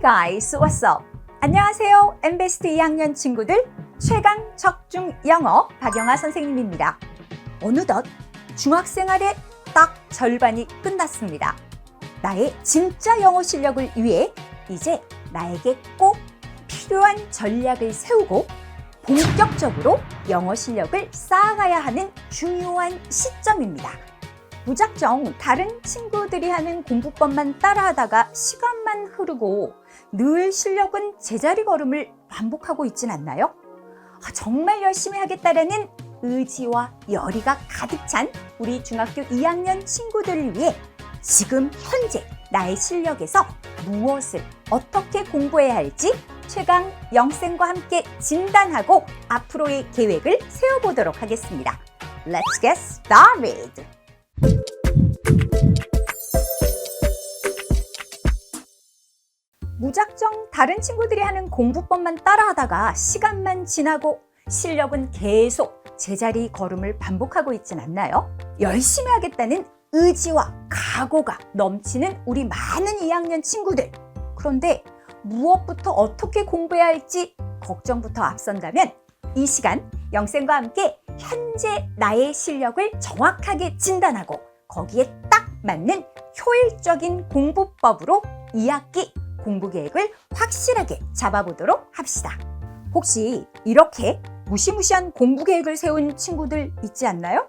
guys, what's up? 안녕하세요. 엠베스트 2학년 친구들 최강 적중 영어 박영아 선생님입니다. 어느덧 중학생활의 딱 절반이 끝났습니다. 나의 진짜 영어 실력을 위해 이제 나에게 꼭 필요한 전략을 세우고 본격적으로 영어 실력을 쌓아가야 하는 중요한 시점입니다. 무작정 다른 친구들이 하는 공부법만 따라하다가 시간만 흐르고 늘 실력은 제자리 걸음을 반복하고 있진 않나요? 정말 열심히 하겠다라는 의지와 열의가 가득 찬 우리 중학교 2학년 친구들을 위해 지금 현재 나의 실력에서 무엇을 어떻게 공부해야 할지 최강 영쌤과 함께 진단하고 앞으로의 계획을 세워보도록 하겠습니다. Let's get started! 무작정 다른 친구들이 하는 공부법만 따라하다가 시간만 지나고 실력은 계속 제자리 걸음을 반복하고 있진 않나요? 열심히 하겠다는 의지와 각오가 넘치는 우리 많은 2학년 친구들. 그런데 무엇부터 어떻게 공부해야 할지 걱정부터 앞선다면 이 시간 영쌤과 함께 현재 나의 실력을 정확하게 진단하고 거기에 딱 맞는 효율적인 공부법으로 2학기 공부 계획을 확실하게 잡아보도록 합시다. 혹시 이렇게 무시무시한 공부 계획을 세운 친구들 있지 않나요?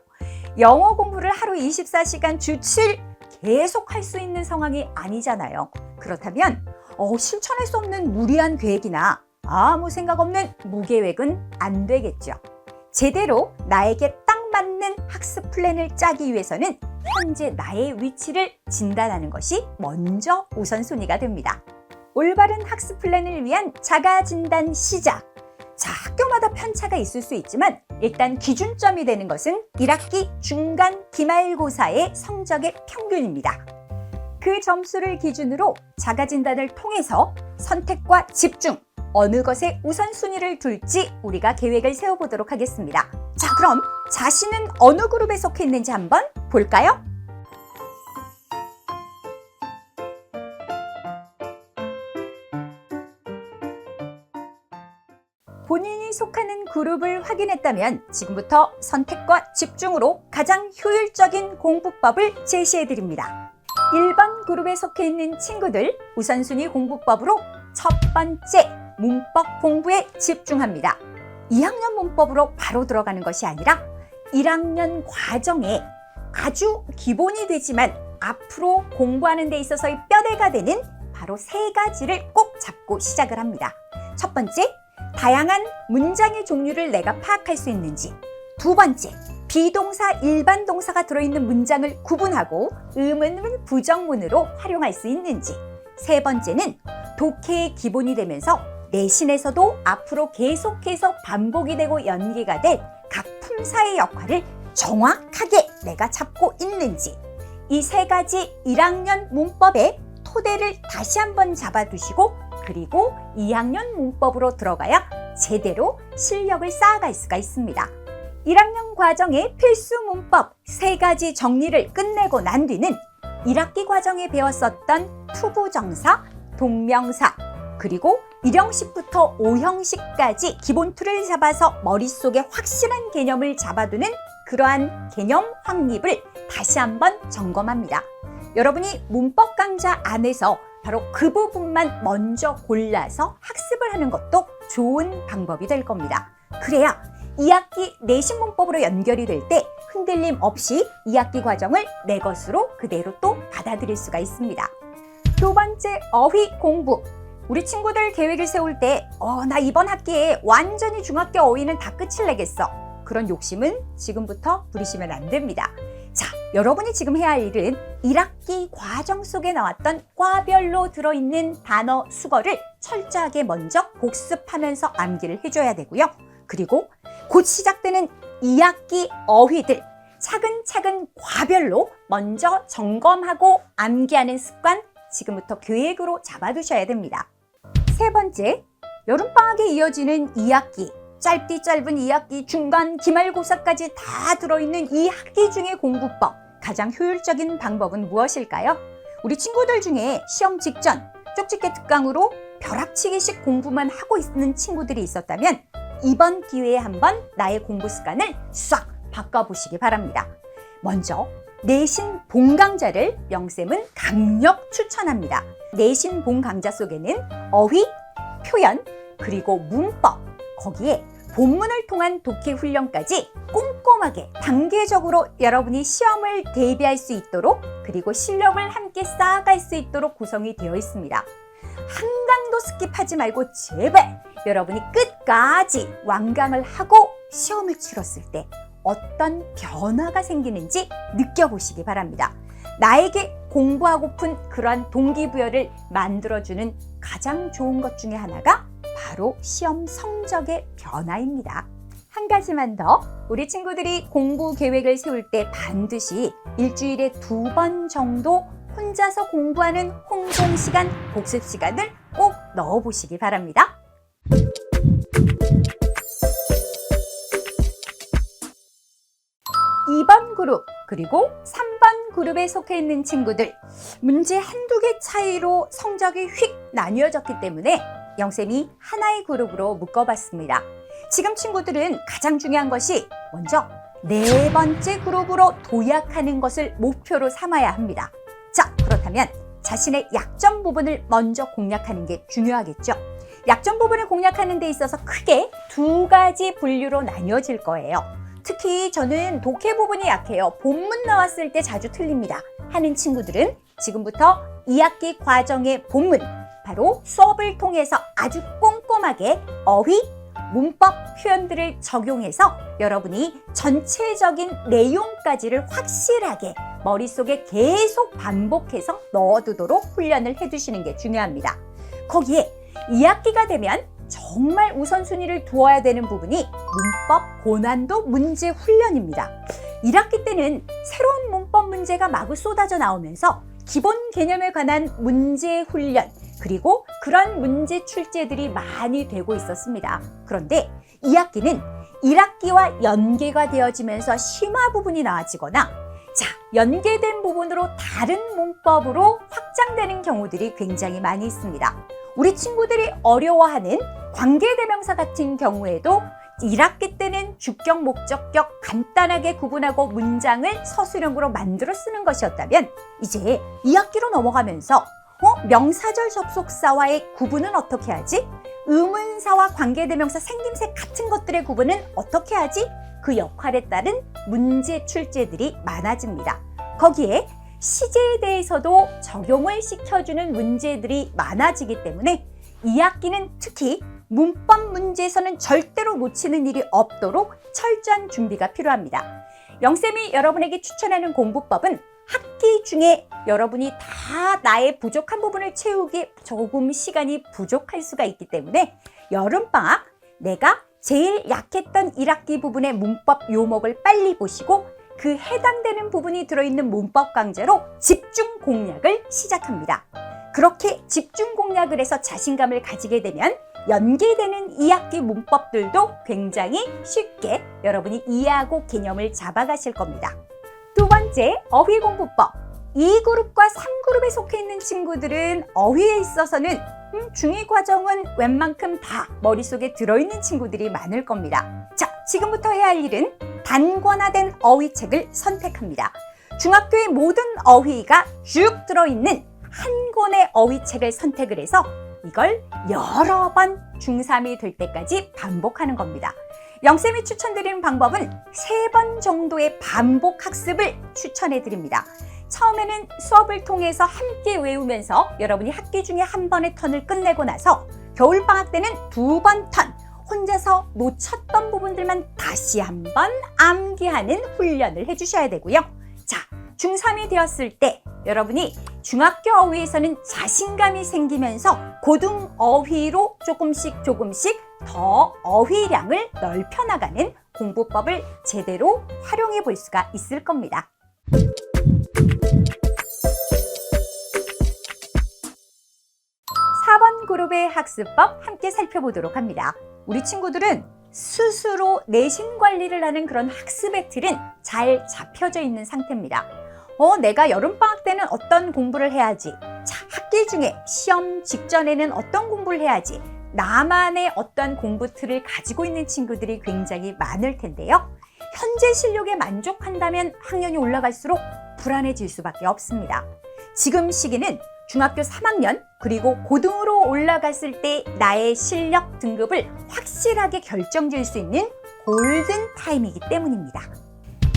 영어 공부를 하루 24시간 주 7 계속 할 수 있는 상황이 아니잖아요. 그렇다면 실천할 수 없는 무리한 계획이나 아무 생각 없는 무계획은 안 되겠죠. 제대로 나에게 딱 맞는 학습 플랜을 짜기 위해서는 현재 나의 위치를 진단하는 것이 먼저 우선순위가 됩니다. 올바른 학습 플랜을 위한 자가 진단 시작. 자, 학교마다 편차가 있을 수 있지만 일단 기준점이 되는 것은 1학기 중간 기말고사의 성적의 평균입니다. 그 점수를 기준으로 자가 진단을 통해서 선택과 집중, 어느 것에 우선순위를 둘지 우리가 계획을 세워보도록 하겠습니다. 자, 그럼 자신은 어느 그룹에 속해 있는지 한번 볼까요? 본인이 속하는 그룹을 확인했다면 지금부터 선택과 집중으로 가장 효율적인 공부법을 제시해드립니다. 1번 그룹에 속해 있는 친구들 우선순위 공부법으로 첫 번째 문법 공부에 집중합니다. 2학년 문법으로 바로 들어가는 것이 아니라 1학년 과정에 아주 기본이 되지만 앞으로 공부하는 데 있어서의 뼈대가 되는 바로 3가지를 꼭 잡고 시작을 합니다. 첫 번째, 다양한 문장의 종류를 내가 파악할 수 있는지. 두 번째, 비동사, 일반 동사가 들어있는 문장을 구분하고 의문을 부정문으로 활용할 수 있는지. 세 번째는 독해의 기본이 되면서 내신에서도 앞으로 계속해서 반복이 되고 연기가 될 각 품사의 역할을 정확하게 내가 잡고 있는지. 이 3가지 1학년 문법의 토대를 다시 한번 잡아두시고 그리고 2학년 문법으로 들어가야 제대로 실력을 쌓아갈 수가 있습니다. 1학년 과정의 필수 문법 3가지 정리를 끝내고 난 뒤는 1학기 과정에 배웠었던 투부정사, 동명사, 그리고 1형식부터 5형식까지 기본 틀을 잡아서 머릿속에 확실한 개념을 잡아두는 그러한 개념 확립을 다시 한번 점검합니다. 여러분이 문법 강좌 안에서 바로 그 부분만 먼저 골라서 학습을 하는 것도 좋은 방법이 될 겁니다. 그래야 2학기 내신 문법으로 연결이 될 때 흔들림 없이 2학기 과정을 내 것으로 그대로 또 받아들일 수가 있습니다. 두 번째, 어휘 공부. 우리 친구들 계획을 세울 때 나 이번 학기에 완전히 중학교 어휘는 다 끝을 내겠어. 그런 욕심은 지금부터 부리시면 안 됩니다. 자, 여러분이 지금 해야 할 일은 1학기 과정 속에 나왔던 과별로 들어있는 단어 수거를 철저하게 먼저 복습하면서 암기를 해줘야 되고요. 그리고 곧 시작되는 2학기 어휘들 차근차근 과별로 먼저 점검하고 암기하는 습관 지금부터 계획으로 잡아두셔야 됩니다. 세 번째, 여름방학에 이어지는 2학기 짧디 짧은 2학기 중간 기말고사까지 다 들어있는 이 학기 중의 공부법 가장 효율적인 방법은 무엇일까요? 우리 친구들 중에 시험 직전 쪽집게 특강으로 벼락치기식 공부만 하고 있는 친구들이 있었다면 이번 기회에 한번 나의 공부 습관을 싹 바꿔보시기 바랍니다. 먼저 내신 본강좌를 영쌤은 강력 추천합니다. 내신 본강좌 속에는 어휘, 표현, 그리고 문법, 거기에 본문을 통한 독해 훈련까지 꼼꼼하게 단계적으로 여러분이 시험을 대비할 수 있도록, 그리고 실력을 함께 쌓아갈 수 있도록 구성이 되어 있습니다. 한 강도 스킵하지 말고 제발 여러분이 끝까지 완강을 하고 시험을 치렀을 때 어떤 변화가 생기는지 느껴보시기 바랍니다. 나에게 공부하고픈 그러한 동기부여를 만들어주는 가장 좋은 것 중에 하나가 바로 시험 성적의 변화입니다. 한 가지만 더, 우리 친구들이 공부 계획을 세울 때 반드시 일주일에 2번 정도 혼자서 공부하는 홍동 시간, 복습 시간을 꼭 넣어보시기 바랍니다. 2번 그룹 그리고 3번 그룹에 속해 있는 친구들, 문제 한두 개 차이로 성적이 휙 나뉘어졌기 때문에 영쌤이 하나의 그룹으로 묶어봤습니다. 지금 친구들은 가장 중요한 것이 먼저 4번째 그룹으로 도약하는 것을 목표로 삼아야 합니다. 자, 그렇다면 자신의 약점 부분을 먼저 공략하는 게 중요하겠죠. 약점 부분을 공략하는 데 있어서 크게 2가지 분류로 나뉘어질 거예요. 특히 저는 독해 부분이 약해요. 본문 나왔을 때 자주 틀립니다 하는 친구들은 지금부터 2학기 과정의 본문, 바로 수업을 통해서 아주 꼼꼼하게 어휘, 문법 표현들을 적용해서 여러분이 전체적인 내용까지를 확실하게 머릿속에 계속 반복해서 넣어두도록 훈련을 해두시는 게 중요합니다. 거기에 2학기가 되면 정말 우선순위를 두어야 되는 부분이 문법 고난도 문제 훈련입니다. 1학기 때는 새로운 문법 문제가 마구 쏟아져 나오면서 기본 개념에 관한 문제 훈련, 그리고 그런 문제 출제들이 많이 되고 있었습니다. 그런데 2학기는 1학기와 연계가 되어지면서 심화 부분이 나와지거나, 자, 연계된 부분으로 다른 문법으로 확장되는 경우들이 굉장히 많이 있습니다. 우리 친구들이 어려워하는 관계대명사 같은 경우에도 1학기 때는 주격, 목적격 간단하게 구분하고 문장을 서술형으로 만들어 쓰는 것이었다면 이제 2학기로 넘어가면서 명사절 접속사와의 구분은 어떻게 하지? 의문사와 관계대명사 생김새 같은 것들의 구분은 어떻게 하지? 그 역할에 따른 문제 출제들이 많아집니다. 거기에 시제에 대해서도 적용을 시켜주는 문제들이 많아지기 때문에 2학기는 특히 문법 문제에서는 절대로 놓치는 일이 없도록 철저한 준비가 필요합니다. 영쌤이 여러분에게 추천하는 공부법은 학기 중에 여러분이 다 나의 부족한 부분을 채우기에 조금 시간이 부족할 수가 있기 때문에 여름방학 내가 제일 약했던 1학기 부분의 문법 요목을 빨리 보시고 그 해당되는 부분이 들어있는 문법 강좌로 집중 공략을 시작합니다. 그렇게 집중 공략을 해서 자신감을 가지게 되면 연계되는 2학기 문법들도 굉장히 쉽게 여러분이 이해하고 개념을 잡아가실 겁니다. 2번째, 어휘 공부법. 2그룹과 3그룹에 속해 있는 친구들은 어휘에 있어서는 중2 과정은 웬만큼 다 머릿속에 들어있는 친구들이 많을 겁니다. 자, 지금부터 해야 할 일은 단권화된 어휘책을 선택합니다. 중학교의 모든 어휘가 쭉 들어있는 한 권의 어휘책을 선택을 해서 이걸 여러 번 중3이 될 때까지 반복하는 겁니다. 영쌤이 추천드리는 방법은 3번 정도의 반복 학습을 추천해 드립니다. 처음에는 수업을 통해서 함께 외우면서 여러분이 학기 중에 한 번의 턴을 끝내고 나서 겨울방학 때는 2번 턴, 혼자서 놓쳤던 부분들만 다시 한번 암기하는 훈련을 해주셔야 되고요. 자, 중3이 되었을 때 여러분이 중학교 어휘에서는 자신감이 생기면서 고등 어휘로 조금씩 더 어휘량을 넓혀나가는 공부법을 제대로 활용해 볼 수가 있을 겁니다. 4번 그룹의 학습법 함께 살펴보도록 합니다. 우리 친구들은 스스로 내신 관리를 하는 그런 학습의 틀은 잘 잡혀져 있는 상태입니다. 내가 여름방학 때는 어떤 공부를 해야지. 자, 학기 중에 시험 직전에는 어떤 공부를 해야지, 나만의 어떤 공부 틀을 가지고 있는 친구들이 굉장히 많을 텐데요. 현재 실력에 만족한다면 학년이 올라갈수록 불안해질 수밖에 없습니다. 지금 시기는 중학교 3학년 그리고 고등으로 올라갔을 때 나의 실력 등급을 확실하게 결정지을 수 있는 골든 타임이기 때문입니다.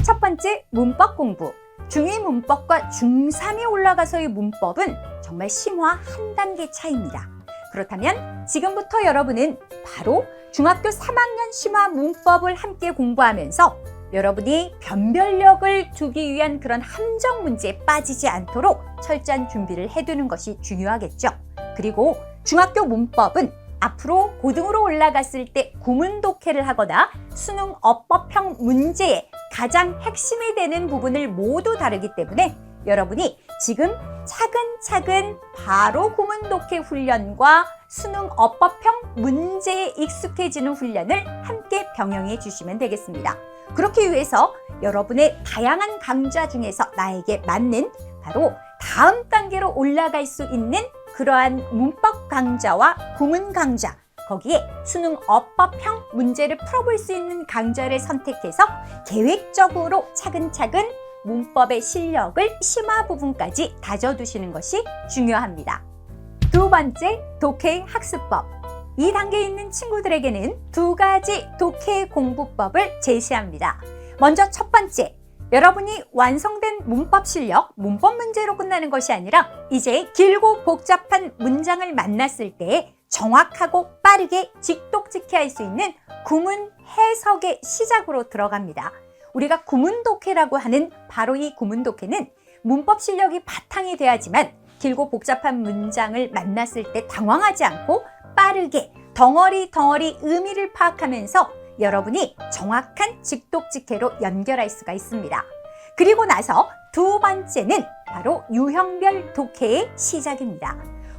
첫 번째, 문법 공부. 중2 문법과 중3이 올라가서의 문법은 정말 심화 한 단계 차이입니다. 그렇다면 지금부터 여러분은 바로 중학교 3학년 심화 문법을 함께 공부하면서 여러분이 변별력을 두기 위한 그런 함정 문제에 빠지지 않도록 철저한 준비를 해두는 것이 중요하겠죠. 그리고 중학교 문법은 앞으로 고등으로 올라갔을 때 구문 독해를 하거나 수능 어법형 문제의 가장 핵심이 되는 부분을 모두 다루기 때문에 여러분이 지금 차근차근 바로 구문 독해 훈련과 수능 어법형 문제에 익숙해지는 훈련을 함께 병행해 주시면 되겠습니다. 그렇기 위해서 여러분의 다양한 강좌 중에서 나에게 맞는 바로 다음 단계로 올라갈 수 있는 그러한 문법 강좌와 구문 강좌, 거기에 수능 어법형 문제를 풀어볼 수 있는 강좌를 선택해서 계획적으로 차근차근 문법의 실력을 심화 부분까지 다져두시는 것이 중요합니다. 두 번째, 독해 학습법. 이 단계에 있는 친구들에게는 두 가지 독해 공부법을 제시합니다. 먼저 첫 번째, 여러분이 완성된 문법 실력, 문법 문제로 끝나는 것이 아니라 이제 길고 복잡한 문장을 만났을 때 정확하고 빠르게 직독직해할 수 있는 구문 해석의 시작으로 들어갑니다. 우리가 구문 독해라고 하는 바로 이 구문 독해는 문법 실력이 바탕이 돼야지만 길고 복잡한 문장을 만났을 때 당황하지 않고 빠르게 덩어리 의미를 파악하면서 여러분이 정확한 직독직해로 연결할 수가 있습니다. 그리고 나서 두 번째는 바로 유형별 독해의 시작입니다.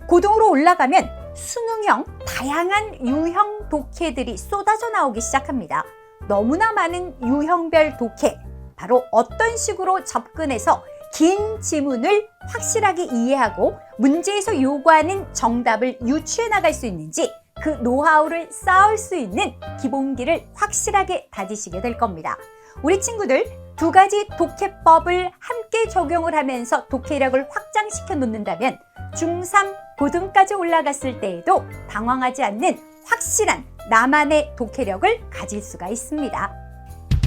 고등으로 올라가면 수능형 다양한 유형 독해들이 쏟아져 나오기 시작합니다. 너무나 많은 유형별 독해, 바로 어떤 식으로 접근해서 긴 지문을 확실하게 이해하고 문제에서 요구하는 정답을 유추해 나갈 수 있는지 그 노하우를 쌓을 수 있는 기본기를 확실하게 다지시게 될 겁니다. 우리 친구들 두 가지 독해법을 함께 적용을 하면서 독해력을 확장시켜 놓는다면 중3, 고등까지 올라갔을 때에도 당황하지 않는 확실한 나만의 독해력을 가질 수가 있습니다.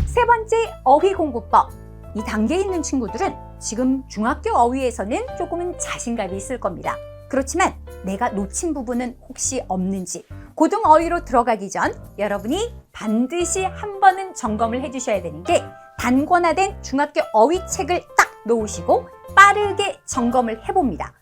세 번째, 어휘 공부법. 이 단계에 있는 친구들은 지금 중학교 어휘에서는 조금은 자신감이 있을 겁니다. 그렇지만 내가 놓친 부분은 혹시 없는지 고등 어휘로 들어가기 전 여러분이 반드시 한 번은 점검을 해주셔야 되는 게 단권화된 중학교 어휘책을 딱 놓으시고 빠르게 점검을 해봅니다.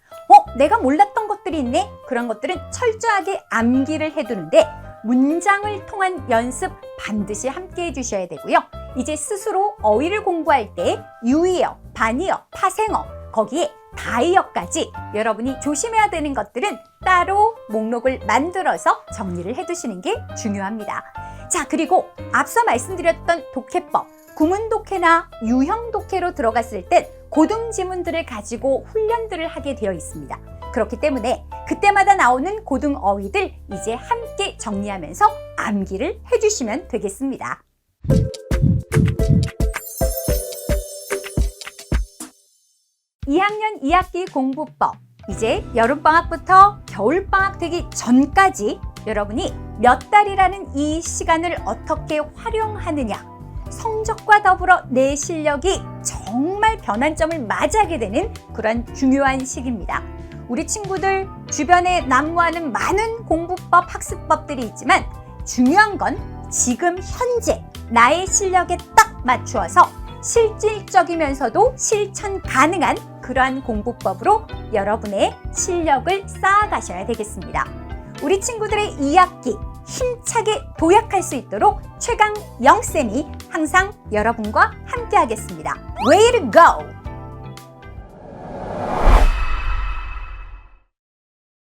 내가 몰랐던 것들이 있네? 그런 것들은 철저하게 암기를 해두는데 문장을 통한 연습 반드시 함께 해주셔야 되고요. 이제 스스로 어휘를 공부할 때 유의어, 반의어, 파생어, 거기에 다이어까지 여러분이 조심해야 되는 것들은 따로 목록을 만들어서 정리를 해두시는 게 중요합니다. 자, 그리고 앞서 말씀드렸던 독해법, 구문 독해나 유형 독해로 들어갔을 땐 고등 지문들을 가지고 훈련들을 하게 되어 있습니다. 그렇기 때문에 그때마다 나오는 고등 어휘들 이제 함께 정리하면서 암기를 해주시면 되겠습니다. (2학년 2학기) 공부법. 이제 여름방학부터 겨울방학 되기 전까지 여러분이 몇 달이라는 이 시간을 어떻게 활용하느냐, 성적과 더불어 내 실력이 정말 변환점을 맞이하게 되는 그런 중요한 시기입니다. 우리 친구들 주변에 난무하는 많은 공부법, 학습법들이 있지만 중요한 건 지금 현재 나의 실력에 딱 맞추어서 실질적이면서도 실천 가능한 그러한 공부법으로 여러분의 실력을 쌓아가셔야 되겠습니다. 우리 친구들의 2학기 힘차게 도약할 수 있도록 최강 영쌤이 항상 여러분과 함께 하겠습니다. Way to go!